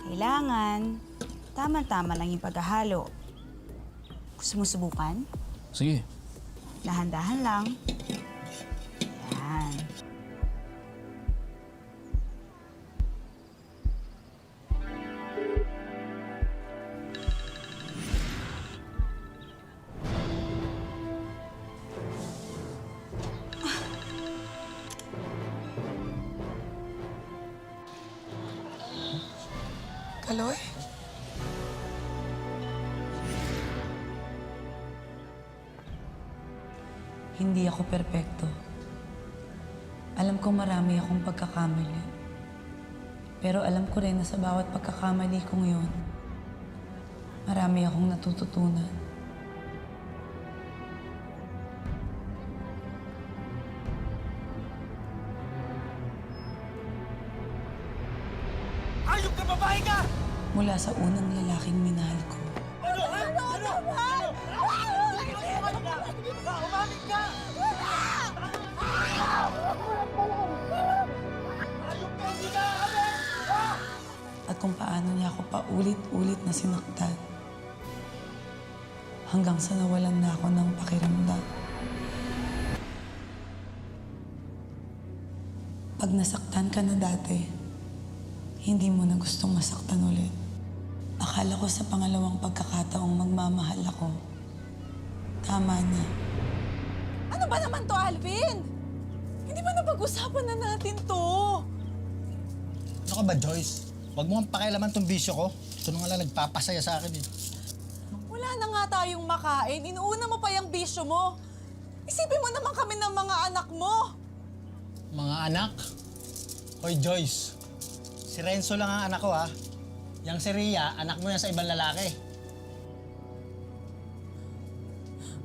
Kailangan, tama-tama lang yung paghahalo. Gusto mo subukan? Sige. Dahan-dahan lang. Yan. Kaloy? Hindi ako perpekto. Alam ko marami akong pagkakamali. Pero alam ko rin na sa bawat pagkakamali kong yun, marami akong natututunan. Ayok na babae ka! Mula sa unang lalaking minahal ko, Ano? Ha? Ano? Umamig ka! Ayok ka! Hindi ka kami! at kung paano niya ako paulit-ulit na sinaktan. Hanggang sa nawalan na ako ng pakiramdam. Pag nasaktan ka na dati, hindi mo na gustong masaktan ulit. Akala ko sa pangalawang pagkakataong magmamahal ako, tama na. Ano ba naman to, Alvin? Hindi ba napag-usapan na natin to? Ano ka ba, Joyce? Huwag mo kang pakialaman tong bisyo ko. Ito na nga lang nagpapasaya sa akin eh. Wala na nga tayong makain. Inuuna mo pa yung bisyo mo. Isipin mo naman kami ng mga anak mo. Mga anak? Hoy, Joyce. Si Renzo lang ang anak ko, ha? Yang si Rhea, anak mo yan sa ibang lalaki.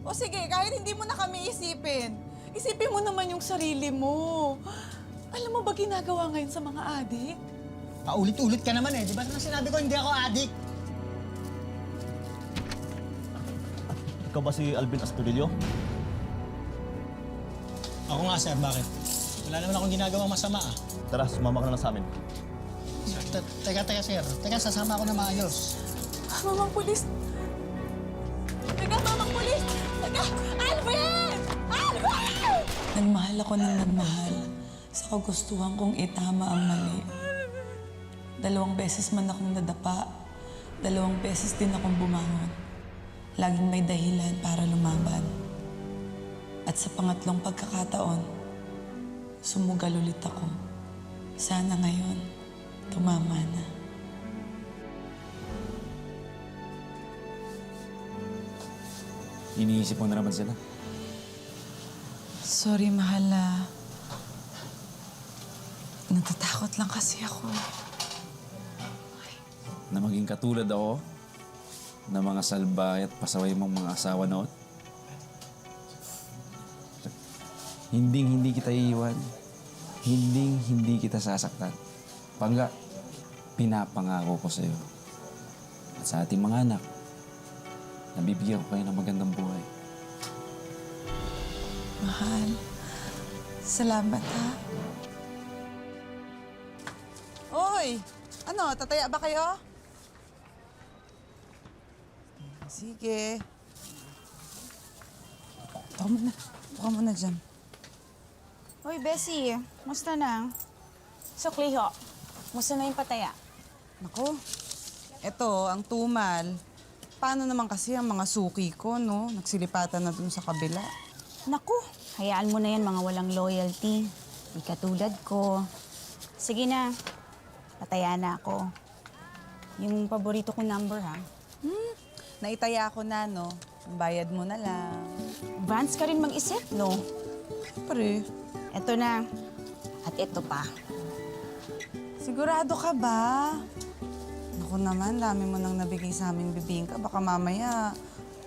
O sige, kahit hindi mo na kami isipin, isipin mo naman yung sarili mo. Alam mo ba ginagawa ngayon sa mga adik? Paulit-ulit ka naman eh. Di ba naman sinabi ko hindi ako adik? Ikaw ba si Alvin Astudillo? Ako nga, sir. Bakit? Wala naman akong ginagawang masama, ah. Tara, sumama ka na lang sa amin. Teka, sir. Teka, sasama ako na maayos. Mamang pulis! Teka, mamang pulis! Teka! Alvin! Alvin! Nagmahal ako ng nagmahal sa kagustuhan kong itama ang mali. 2 beses man akong nadapa, 2 beses din akong bumangon. Laging may dahilan para lumaban. At sa pangatlong pagkakataon, sumugal ulit ako. Sana ngayon, tumama na. Iniisip mo na naman sila. Sorry, mahal na. Natatakot lang kasi ako. Na maging katulad ako na mga salbahe at pasaway mong mga asawa noon. Hindi kita iiwan. Hindi kita sasaktan. Pangga, pinapangako ko sa'yo. At sa ating mga anak, nabibigyan ko kayo ng magandang buhay. Mahal, salamat ha. Oy! Ano, tataya ba kayo? Sige. Tuka mo na dyan. Hoy, Bessie. Musta na? So, Cleo, musta na yung pataya? Naku, eto, ang tumal. Paano naman kasi ang mga suki ko, no? Nagsilipatan na dun sa kabila. Naku, hayaan mo na yan mga walang loyalty. Di katulad ko. Sige na, pataya na ako. Yung paborito kong number, ha? Naitaya ko na, no? Ang bayad mo na lang. Advance ka rin mag-isip, no? Pre, Eto na. At ito pa. sigurado ka ba? Naku naman, dami mo nang nabigay sa aming bibingka. Baka mamaya,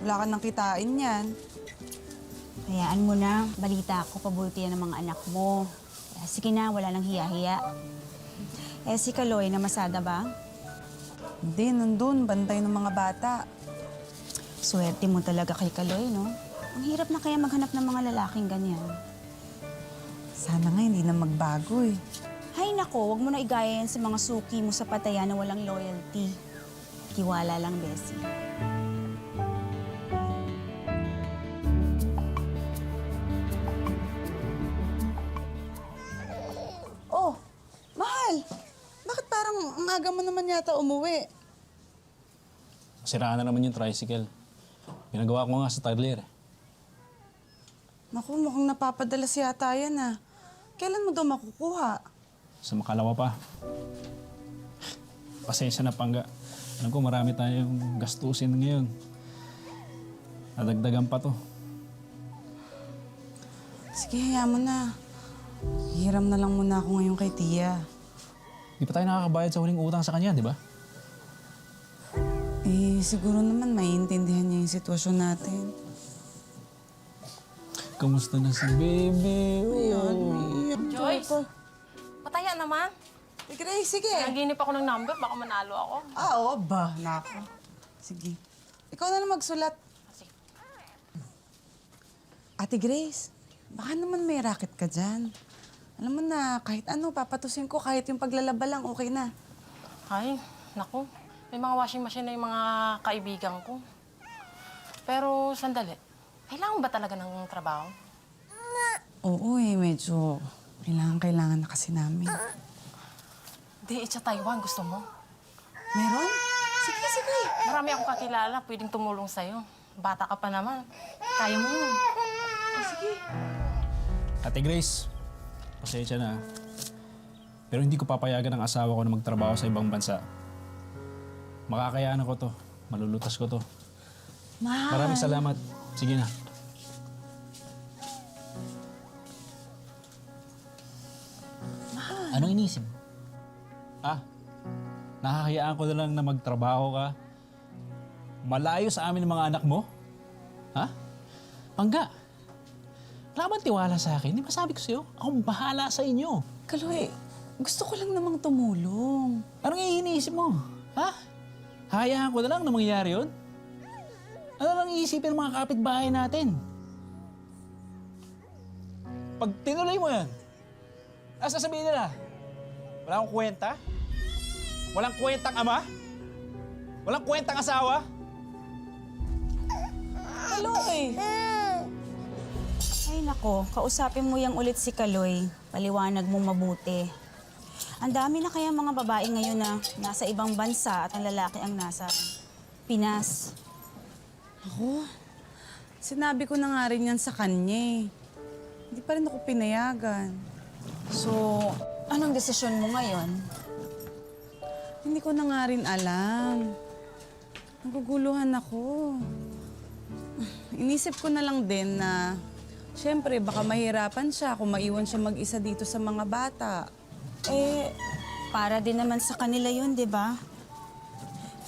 wala ka nang kitain yan. Hayaan mo na. Balita ako, paborito yan ng mga anak mo. Kaya sige na, wala nang hiya-hiya. Eh, si Kaloy, namasada ba? Hindi, nandun, bantay ng mga bata. Swerte mo talaga kay Kaloy, no? Ang hirap na kaya maghanap ng mga lalaking ganyan. Sana nga hindi na magbago eh. Hay nako, wag mo na igaya yan sa mga suki mo sa patayan na walang loyalty. Tiwala lang, Bessie. Oh, mahal. Bakit parang ang aga mo naman yata umuwi? Siraan na naman yung tricycle. Pinagawa ko nga sa taglier. Naku, mukhang napapadalas yata yan ah. Kailan mo daw makukuha? Sa makalawa pa. Pasensya na, Pangga. Alam ko marami tayong gastusin ngayon. Nadagdagan pa to. Sige, hayaan mo na. Hiram na lang muna ako ngayon kay Tia. Di pa tayo nakakabayad sa huling utang sa kanya, di ba? Eh, siguro naman maiintindihan niya yung sitwasyon natin. Kamusta na si baby? Joyce? Pataya naman. Grace, sige. Naginip ako ng number, baka manalo ako. Ah, oo ba? Nako. Sige. Ikaw na lang magsulat. Sige. Ate Grace, baka naman may racket ka dyan. Alam mo na, kahit ano, papatusin ko, kahit yung paglalaba lang, okay na. Ay, naku. May mga washing machine na yung mga kaibigan ko. Pero sandali, kailangan ba talaga ng trabaho? Oo medyo kailangan na kasi namin. Di, sa Taiwan, gusto mo? Meron? Sige, sige. Marami akong kakilala, pwedeng tumulong sa'yo. Bata ka pa naman. Kaya mo yun. Ate Grace, pasensya na. Pero hindi ko papayagan ang asawa ko na magtrabaho sa ibang bansa. Makakayaan ko to. Malulutas ko to. Mahal. Maraming salamat. Sige na. Anong inisip? Nakakayaan ko na lang na magtrabaho ka. Malayo sa amin ng mga anak mo? Ha? Pangga, wala bang tiwala sa akin? Di ba sabi ko sa'yo, akong bahala sa inyo. Kaloy, gusto ko lang namang tumulong. Anong iniisip mo? Ha? Hayaan ko na lang na mangyayari yun? Ano lang iisipin ng mga kapitbahay natin? Pag tinuloy mo yan, ano sasabihin nila? Wala akong kwenta? Walang kwentang ama? Walang kwentang asawa? Kaloy! Ay nako, kausapin mo yang ulit si Kaloy. Paliwanag mo mabuti. Ang dami na kaya mga babae ngayon na nasa ibang bansa at ang lalaki ang nasa Pinas. Ako, sinabi ko na nga rin yan sa kanya eh. Hindi pa rin ako pinayagan. So, anong desisyon mo ngayon? Hindi ko na nga rin alam. Naguguluhan ako. Inisip ko na lang din na, syempre, baka mahirapan siya kung maiwan siya mag-isa dito sa mga bata. Eh, para din naman sa kanila yun, di ba?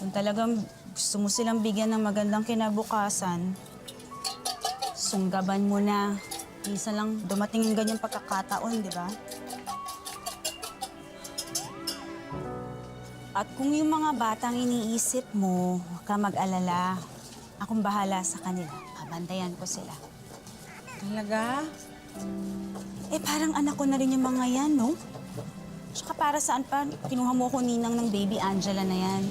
Kung talagang gusto mo silang bigyan ng magandang kinabukasan, sunggaban mo na. Minsan lang dumating yung ganyang pagkakataon, di ba? At kung yung mga batang iniisip mo, huwag ka mag-alala. Akong bahala sa kanila. Babantayan ko sila. Talaga? Eh, parang anak ko na rin yung mga yan, no? Tsaka para saan pa, kinuha mo ko ninang ng baby Angela na yan.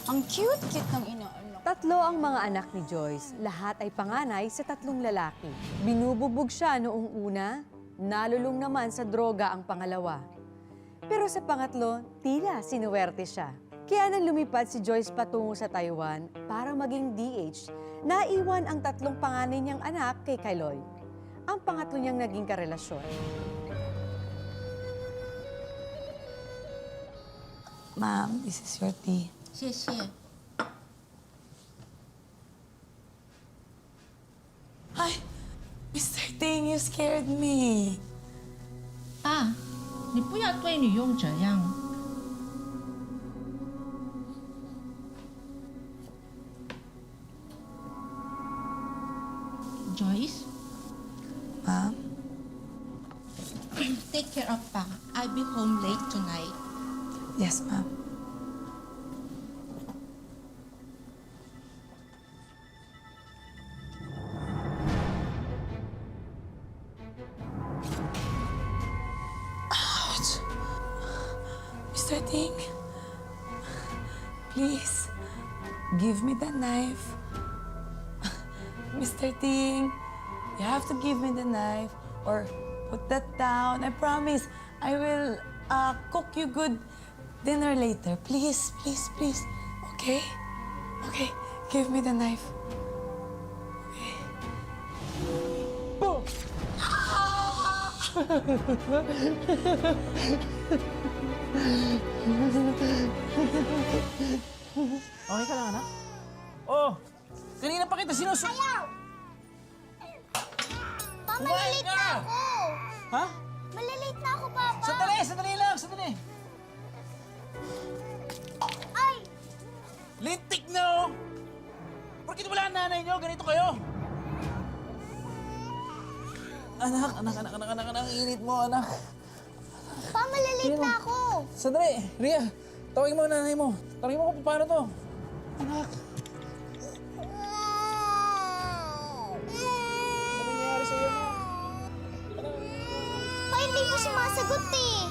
Ang cute-cute ng inaanak. 3 ang mga anak ni Joyce. Lahat ay panganay sa 3 lalaki. Binububog siya noong una, nalulung naman sa droga ang pangalawa. Pero sa pangatlo, tila sinuwerte siya. Kaya nang lumipad si Joyce patungo sa Taiwan para maging DH, naiwan ang 3 panganay niyang anak kay Kaloy. Ang pangatlo niyang naging karelasyon. Ma'am, this is your tea. 谢谢。 Ay, Mr. Ting, you scared me. 爸，你不要对女佣这样。Joyce, Ma'am? take care of Pa. I'll be home late tonight. Yes, ma'am. Ouch! Please, give me the knife. Mr. Ting, you have to give me the knife or put that down. I promise I will cook you good dinner later. Please, please, please. Okay? Okay, give me the knife. Okay. Boom! Okay ka lang, anak? Oh, kanina pa kita sinusunod. Pa, malilate na ako! Ha? Malilate na ako, Papa! Sandali lang, sandali. Ay! Lintik na, oh! Porkit wala ang nanay niyo, ganito kayo. Anak, init mo, anak. Pa, malilate na ako! Sandali, Ria, tawagin mo ang nanay mo. Tawagin mo kung paano to. Anak. Ano nangyayari sa'yo, anak? Pa, hindi mo sumasagot eh!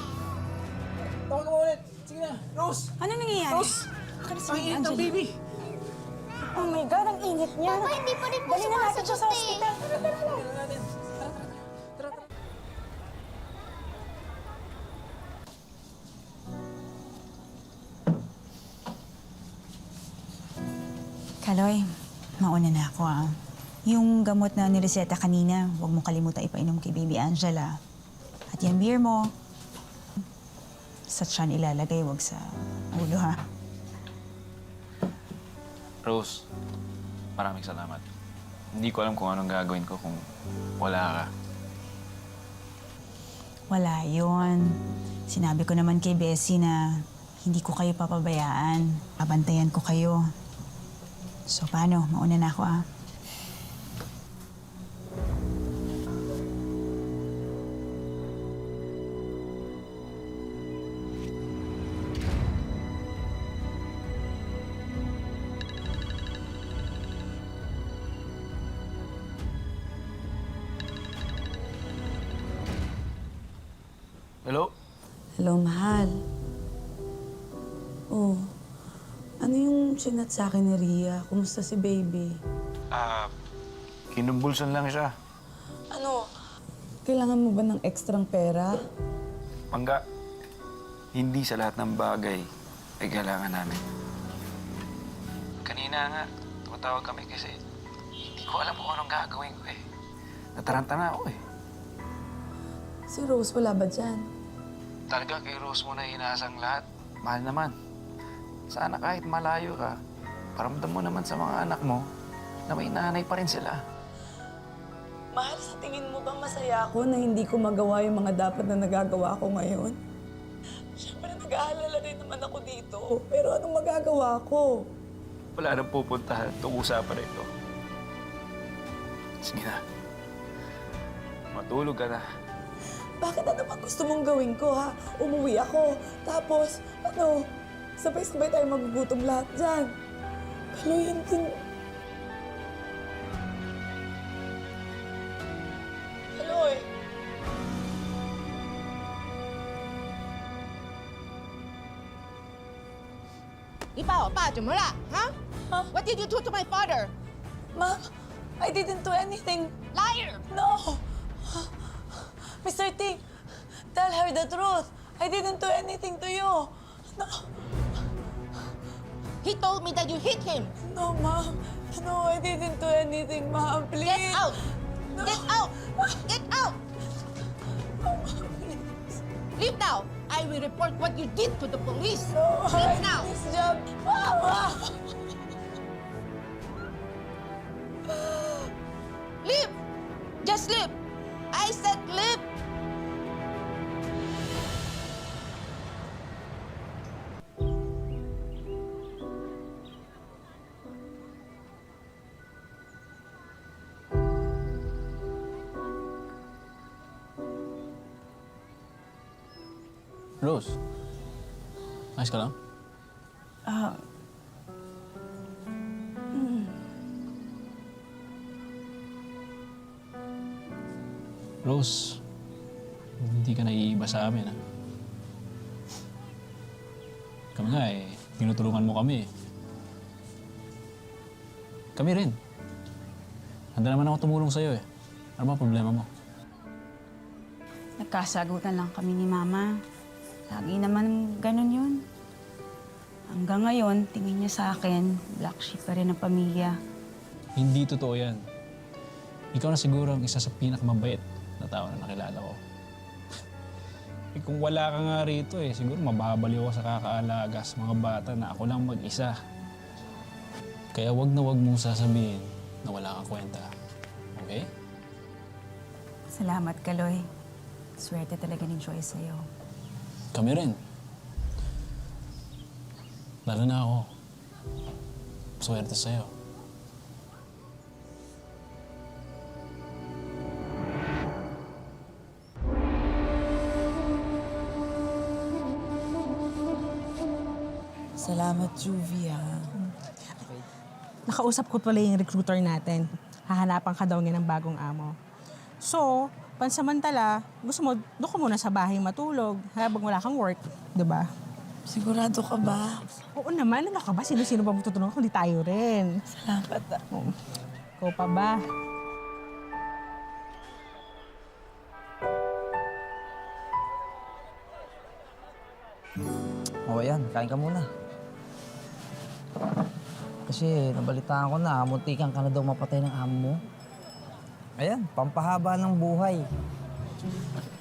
Tawagin mo ulit. Sige na, Rose. Ano nangyayari? Rose! Ang init ng baby. Oh my God, ang init niya. Papa, hindi pa rin po Dali na natin siya sa sumasagot eh! ospital. Tingnan natin. Tara. Kaloy, mauna na ako Yung gamot na nireseta kanina, huwag mo kalimutan ipainom kay Baby Angela. At yung beer mo, sa tiyan ilalagay, huwag sa ulo ha. Rose, maraming salamat. Hindi ko alam kung anong gagawin ko kung wala ka. Wala yun. Sinabi ko naman kay Bessie na hindi ko kayo papabayaan. Pabantayan ko kayo. So paano? Mauna na ako Hello? Hello, mahal. Oh, ano yung sinat sa akin ni Ria? Kumusta si baby? Kinumbulsan lang siya. Ano? Kailangan mo ba ng ekstrang pera? Mangga, hindi sa lahat ng bagay ay kailangan namin. Kanina nga, tumatawag kami kasi hindi ko alam kung anong gagawin ko eh. Nataranta na ako eh. Si Rose, wala ba dyan? Talaga kay Rose mo na inaasang lahat. Mahal naman. Sana kahit malayo ka, paramdam mo naman sa mga anak mo na may nanay pa rin sila. Mahal, sa tingin mo ba masaya ako na hindi ko magawa yung mga dapat na nagagawa ko ngayon? Siyempre, nag-aalala rin naman ako dito. Pero anong magagawa ko? Wala nang pupuntahan itong usapan na ito. Sige na. Matulog ka na. Bakit ano ba gusto mong gawin ko, ha? Umuwi ako. Tapos, ano? Sabay-sabay tayo magugutom lahat dyan. Kaloy, hindi... Kaloy! What did you do to my father? Ma'am, I didn't do anything. Liar! No! Mr. Ting, tell her the truth. I didn't do anything to you. No. He told me that you hit him. No, Mom. No, I didn't do anything, Mom. Please. Get out! No. Get out! Get out! No, Mom, please. Leave now! I will report what you did to the police. No, Leave now! This job. Mama! Leave! Just leave! I said leave! Rose, ayos ka lang? Rose, hindi ka naiiba sa amin, ha? Kami nga tinutulungan mo kami. Kami rin. Handa naman ako tumulong sa'yo eh. Ano ba problema mo? Nagkasagutan lang kami ni Mama. Lagi naman ganun yun. Hanggang ngayon, tingin niya sa akin, black sheep pa rin ang pamilya. Hindi totoo yan. Ikaw na siguro ang isa sa pinakamabait na tao na nakilala ko. Eh kung wala ka nga rito eh, siguro mababaliw ako sa kakaalaga sa mga bata na ako lang mag-isa. Kaya wag na wag mong sasabihin na wala kang kwenta. Okay? Salamat, Kaloy. Swerte talaga ni Joyce sa'yo. Kami rin. Lalo na ako. Swerte sa'yo. Salamat, Juvia. Nakausap ko pala yung recruiter natin. Hahanapan ka daw niya ng bagong amo. So, pansamantala, gusto mo, doon ka muna sa bahay matulog habang wala kang work, di ba? Sigurado ka ba? Oo naman, ano ka ba? Sino-sino ba matutulungan kundi tayo rin? Salamat. Ikaw pa ba? O yan, kain ka muna. Kasi nabalitaan ko na, muntikan ka na daw mapatay ng amo mo. Ayan, pampahaba ng buhay.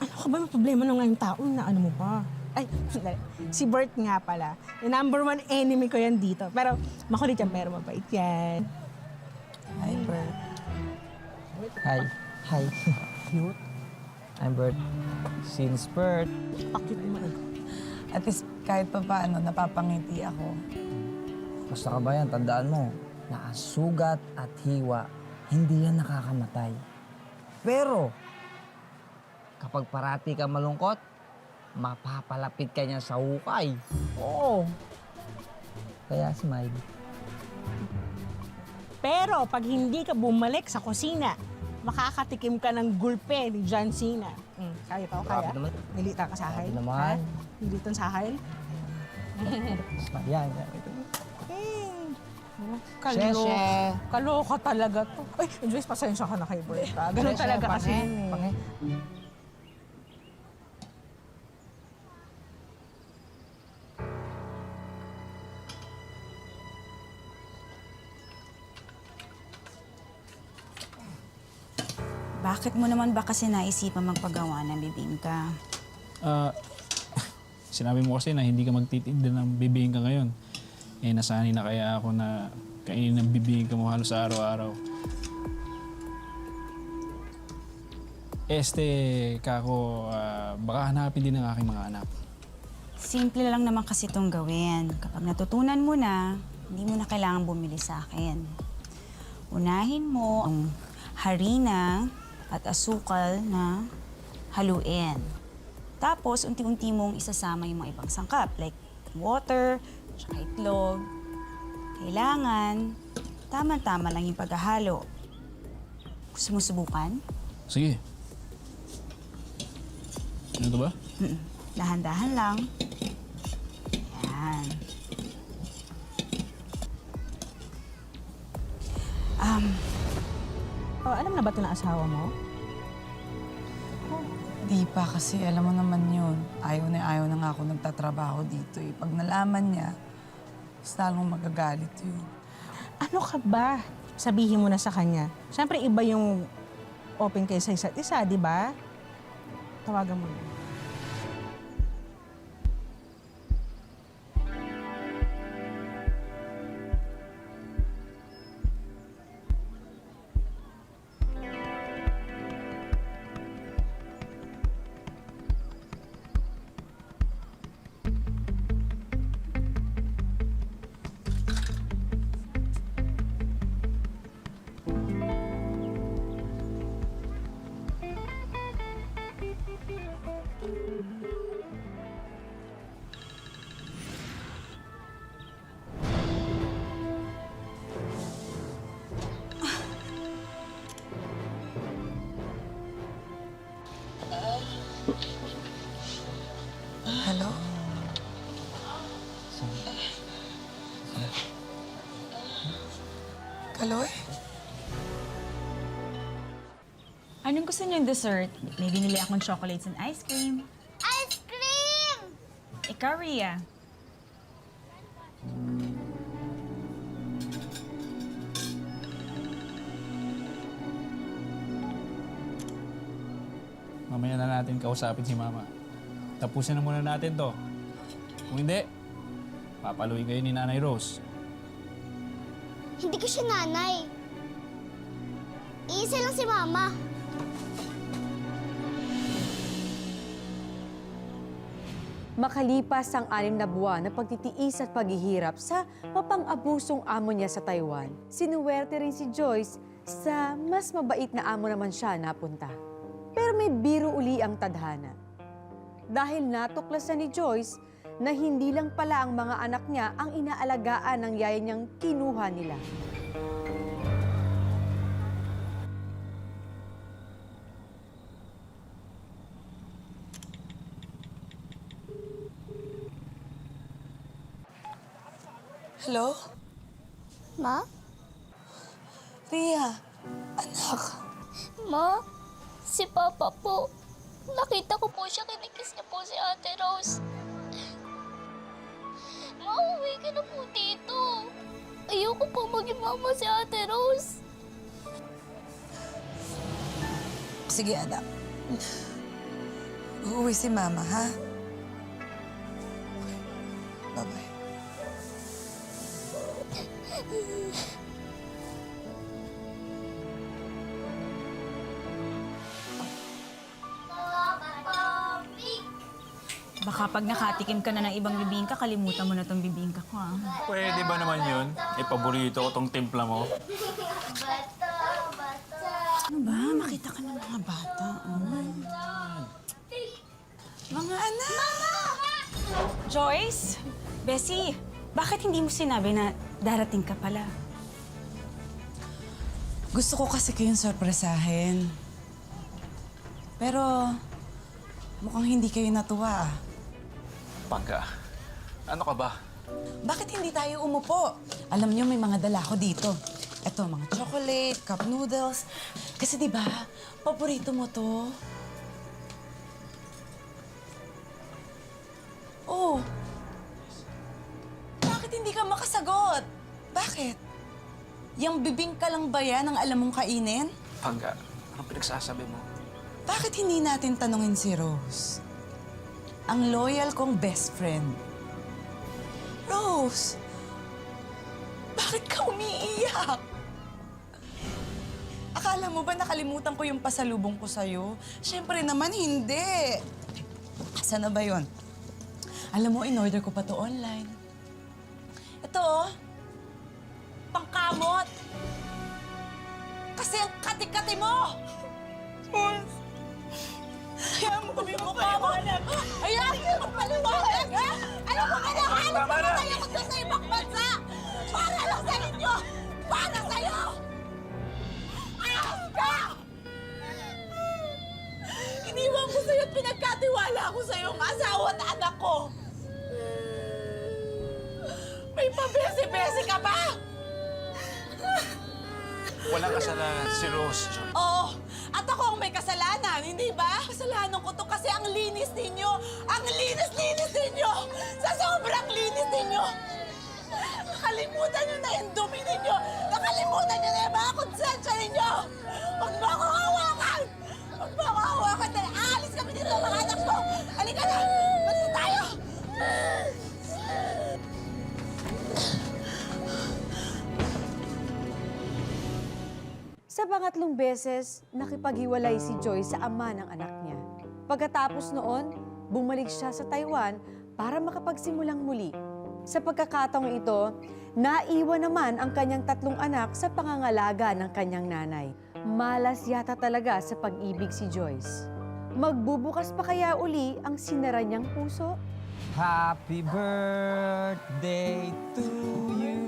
Ano ka ba? May problema na ngayong taon na ano mo pa? Ay, si Bert nga pala. The #1 enemy ko yan dito. Pero makulit yan, pero mabait yan. Hi, Bert. Hi. Hi. Cute. I'm Bert. Since Bert. Pakit mo. At least kahit pa paano, napapangiti ako. Basta ka ba yan, tandaan mo, na ang sugat at hiwa, hindi yan nakakamatay. Pero, kapag parati ka malungkot, mapapalapit ka niya sa hukay. Oo. Kaya smile. Pero pag hindi ka bumalik sa kusina, makakatikim ka ng gulpe ni John Cena. Kaya to, kaya? Grabe naman. Nilita ka sa akin? Grabe naman. Nilitan sa akin? Smile yan. Kaloka talaga to. Ay, Joyce, pasensya ka na kay Bert. Ganun talaga kasi. Bakit mo naman ba kasi naisipan magpagawa ng bibingka? Sinabi mo kasi na hindi ka magtitinda ng bibingka ngayon. Eh, nasanay na kaya ako na kainin ng bibingka mo halos araw-araw. Kako, baka hanapin din ng aking mga anak. Simple lang naman kasi itong gawin. Kapag natutunan mo na, hindi mo na kailangan bumili sa akin. Unahin mo ang harina at asukal na haluin. Tapos, unti-unti mong isasama yung mga ibang sangkap, like water, tsaka itlog. Kailangan, tama-tama lang yung paghahalo. Gusto mo subukan? Sige. Ano to ba? Dahan-dahan lang. Yan. Alam na ba ito na asawa mo? Di pa kasi, alam mo naman yun. Ayaw na nga ako nagtatrabaho dito eh. Pag nalaman niya, mas lalong magagalit yun. Ano ka ba? Sabihin mo na sa kanya. Siyempre, iba yung open kayo sa isa't isa, di ba? Tawagan mo na. Kaloy? Anong gusto niyong dessert? May binili akong chocolates and ice cream. Ice cream! Ikaw, Rhea. Mamaya na natin kausapin si Mama. Tapusin na muna natin to. Kung hindi, papaluin kayo ni Nanay Rose. Hindi ko siya nanay. Iisa lang si Mama. Makalipas ang 6 na buwan na pagtitiis at paghihirap sa mapang-abusong amo niya sa Taiwan, sinuwerte rin si Joyce sa mas mabait na amo naman siya napunta. Pero may biro uli ang tadhana. Dahil natuklasan ni Joyce na hindi lang pala ang mga anak niya ang inaalagaan ng yaya niyang kinuha nila. Hello? Ma? Rhea, anak. Ma? Si Papa po. Nakita ko po siya, kinikiss niya po si Ate Rose. Ma, uwi ka na po dito. Ayoko po maging mama si Ate Rose. Sige, anak. Uuwi si Mama, ha? Bye-bye. Baka pag nakatikim ka na ng ibang bibingka, kalimutan mo na tong bibingka ko, ah. Pwede ba naman yun? Eh, paborito ko tong timpla mo. Ano ba? Makita ka ng mga bata, oh. Mga anak! Joyce? Bessie, bakit hindi mo sinabi na darating ka pala? Gusto ko kasi kayong sorpresahin. Pero mukhang hindi kayo natuwa, ah. Pangga, ano ka ba? Bakit hindi tayo umupo? Alam niyo, may mga dala ko dito. Ito, mga chocolate, cup noodles. Kasi di ba, paborito mo to. Oh. Bakit hindi ka makasagot? Bakit? Yang bibingka lang ba yan ang alam mong kainin? Pangga, anong pinagsasabi mo? Bakit hindi natin tanungin si Rose? Ang loyal kong best friend. Rose! Bakit ka umiiyak? Akala mo ba nakalimutan ko yung pasalubong ko sa'yo? Siyempre naman hindi. Asan na ba yun? Alam mo, in-order ko pa to online. Ito, oh. Pangkamot! Kasi ang kati-kati mo! Ayaw mo kami magpapaliwanag! Ayaw mo magpaliwanag, ha? Alam mo, kinahanap ko na tayo doon sa ibang bansa! Para lang sa inyo! Para sa'yo! Ayos ka! Iniwan ko sa'yo at pinagkatiwala ko sa'yo ang asawa at anak ko! May pabesi-besi ka ba? Walang kasalanan si Rose, Joy. Oo. At ako ang may kasalanan, hindi ba? Kasalanan ko to kasi ang linis ninyo. Ang linis-linis ninyo. Sa sobrang linis ninyo. Nakalimutan nyo na yung dumi ninyo. Nakalimutan nyo na yung mga konsensya ninyo. Huwag mo ako hawakan. Huwag mo ako hawakan. Dahil aalis kami dito ng mga anak mo. Halika na. Basta tayo. Sa pangatlong beses, nakipaghiwalay si Joy sa ama ng anak niya. Pagkatapos noon, bumalik siya sa Taiwan para makapagsimulang muli. Sa pagkakataong ito, naiwan naman ang kanyang 3 anak sa pangangalaga ng kanyang nanay. Malas yata talaga sa pag-ibig si Joyce. Magbubukas pa kaya uli ang sinara niyang puso? Happy birthday to you.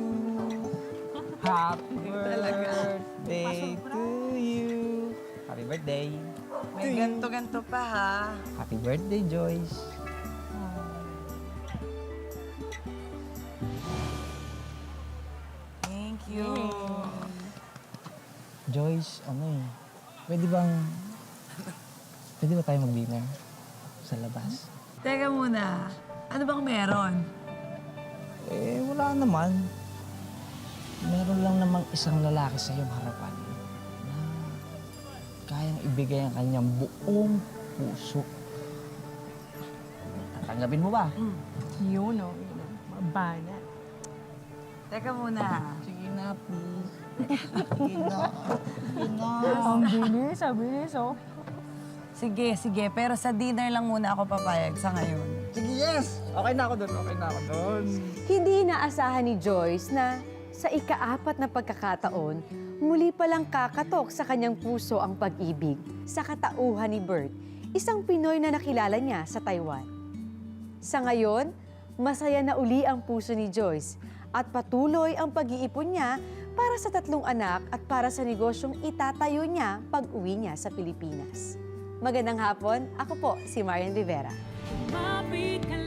Happy birthday to you. Happy birthday. May ganto-ganto pa, ha? Happy birthday, Joyce. Thank you. Joyce, pwede ba tayo mag-dinner sa labas? Teka muna, ano bang meron? Wala naman. Meron lang namang isang lalaki sa iyong harapan na kayang ibigay ang kanyang buong puso. Tatanggapin mo ba? Yun, no? Mabana. Teka muna. Sige na, please. Ang bilis, oh. Sige, pero sa dinner lang muna ako papayag sa ngayon. Sige, yes! Okay na ako doon. Hindi inaasahan ni Joyce na sa ika-4 na pagkakataon, muli palang kakatok sa kanyang puso ang pag-ibig sa katauhan ni Bert, isang Pinoy na nakilala niya sa Taiwan. Sa ngayon, masaya na uli ang puso ni Joyce at patuloy ang pag-iipon niya para sa 3 anak at para sa negosyong itatayo niya pag-uwi niya sa Pilipinas. Magandang hapon, ako po si Marian Rivera. Mapit ka